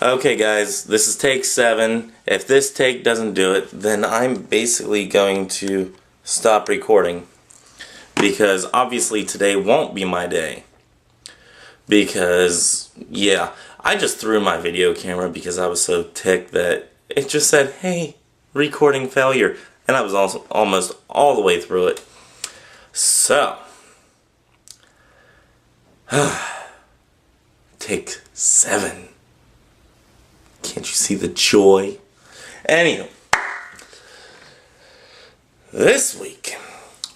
Okay guys, this is take 7. If this take doesn't do it, then I'm basically going to stop recording. Because obviously today won't be my day. Because, yeah, I just threw my video camera because I was so ticked that it just said, hey, recording failure. And I was also almost all the way through it. So, take 7. Can't you see the joy? Anywho, this week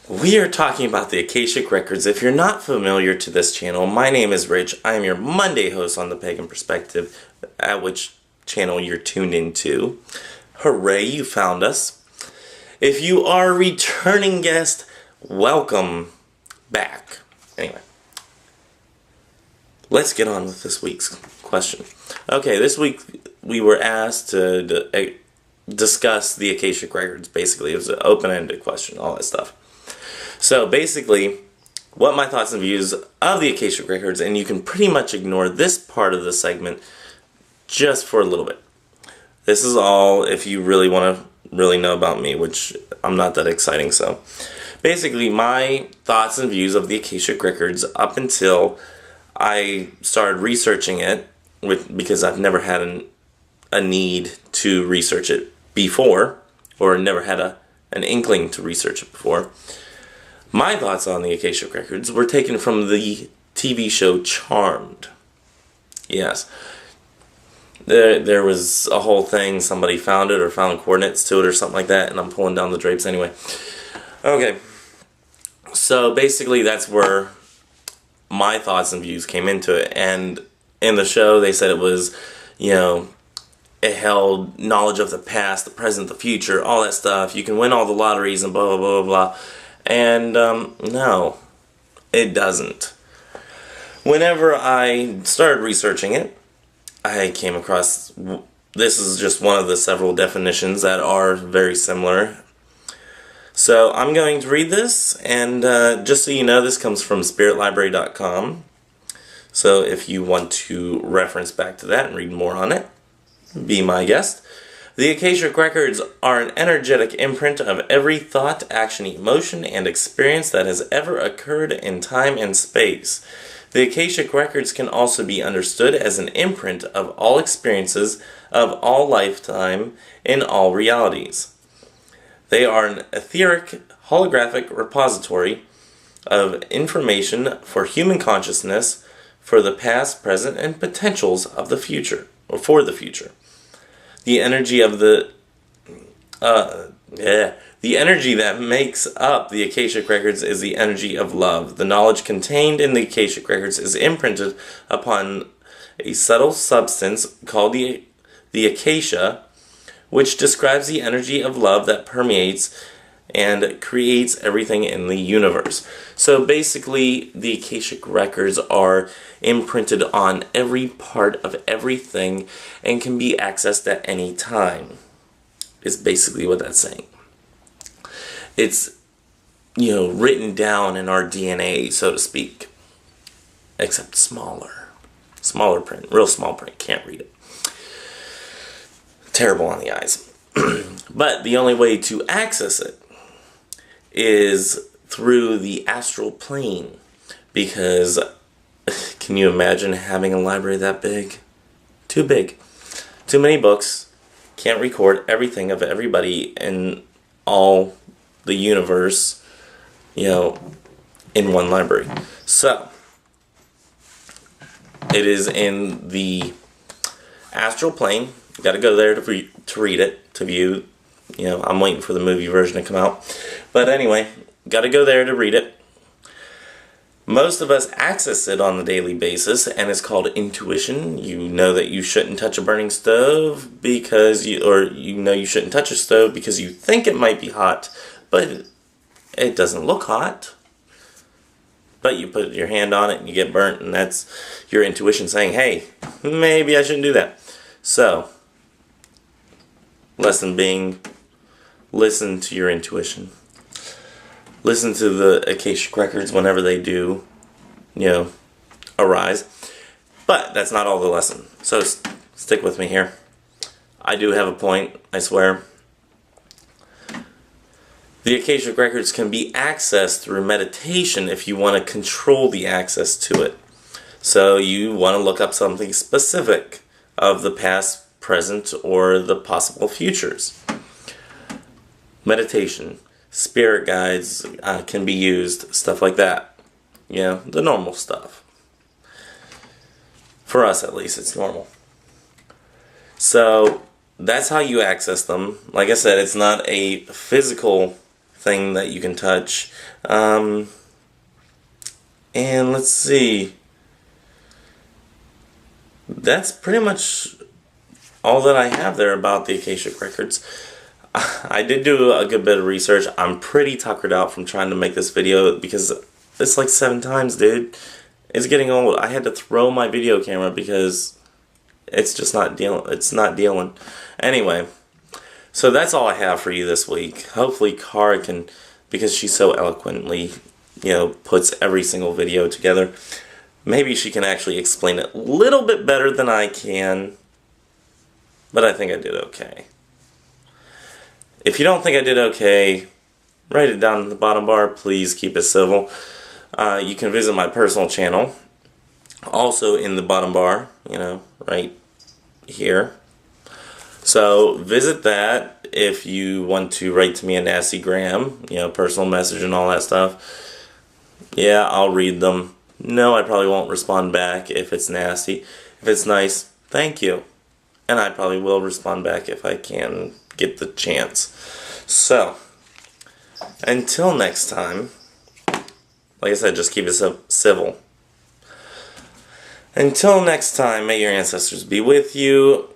we are talking about the Akashic Records. If you're not familiar to this channel, my name is Rich. I am your Monday host on the Pagan Perspective, at which channel you're tuned into. Hooray, you found us. If you are a returning guest, welcome back. Anyway, let's get on with this week's question. Okay, this week we were asked to discuss the Akashic Records. Basically, it was an open-ended question, all that stuff. So basically, what my thoughts and views of the Akashic Records, and you can pretty much ignore this part of the segment just for a little bit. This is all if you really want to really know about me, which I'm not that exciting. So basically, my thoughts and views of the Akashic Records up until I started researching it, because I've never had a need to research it before, or never had an inkling to research it before. My thoughts on the Akashic Records were taken from the TV show Charmed. Yes. There was a whole thing, somebody found it or found coordinates to it or something like that, and I'm pulling down the drapes anyway. Okay. So basically that's where my thoughts and views came into it, and in the show they said it was, it held knowledge of the past, the present, the future, all that stuff. You can win all the lotteries and blah, blah, blah, blah. And, no, it doesn't. Whenever I started researching it, I came across, this is just one of the several definitions that are very similar. So I'm going to read this, and just so you know, this comes from spiritlibrary.com. So if you want to reference back to that and read more on it, be my guest. The Akashic Records are an energetic imprint of every thought, action, emotion, and experience that has ever occurred in time and space. The Akashic Records can also be understood as an imprint of all experiences of all lifetime in all realities. They are an etheric, holographic repository of information for human consciousness, for the past, present, and potentials of the future, or for the future. The energy of the energy that makes up the Akashic Records is the energy of love. The knowledge contained in the Akashic Records is imprinted upon a subtle substance called the acacia, which describes the energy of love that permeates and creates everything in the universe. So basically, the Akashic Records are imprinted on every part of everything and can be accessed at any time, is basically what that's saying. It's, written down in our DNA, so to speak, except smaller. Smaller print, real small print, can't read it. Terrible on the eyes. But the only way to access it is through the astral plane, because can you imagine having a library that big? Too big. Too many books. Can't record everything of everybody in all the universe, in one library. So, it is in the astral plane. You gotta go there to read it, to view. I'm waiting for the movie version to come out. But anyway, gotta go there to read it. Most of us access it on a daily basis, and it's called intuition. You know that you shouldn't touch a burning stove because you shouldn't touch a stove because you think it might be hot, but it doesn't look hot. But you put your hand on it and you get burnt, and that's your intuition saying, hey, maybe I shouldn't do that. So, lesson being, listen to your intuition. Listen to the Akashic Records whenever they do, arise. But that's not all the lesson. So stick with me here. I do have a point, I swear. The Akashic Records can be accessed through meditation if you want to control the access to it. So you want to look up something specific of the past, present, or the possible futures. Meditation, spirit guides can be used, stuff like that. You know, the normal stuff. For us, at least, it's normal. So that's how you access them. Like I said, it's not a physical thing that you can touch. And let's see. That's pretty much all that I have there about the Akashic Records. I did do a good bit of research. I'm pretty tuckered out from trying to make this video because it's like 7 times, dude. It's getting old. I had to throw my video camera because it's just not dealing. It's not dealing. Anyway, so that's all I have for you this week. Hopefully Cara can, because she so eloquently, you know, puts every single video together, maybe she can actually explain it a little bit better than I can. But I think I did okay. If you don't think I did okay, write it down in the bottom bar. Please keep it civil. You can visit my personal channel, also in the bottom bar, you know, right here. So visit that if you want to write to me a nasty gram, you know, personal message and all that stuff. Yeah, I'll read them. No, I probably won't respond back if it's nasty. If it's nice, thank you. And I probably will respond back if I can get the chance. So, until next time, like I said, just keep it civil. Until next time, may your ancestors be with you.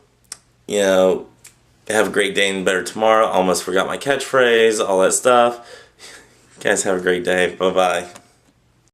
You know, have a great day and better tomorrow. Almost forgot my catchphrase, all that stuff. Guys, have a great day. Bye-bye.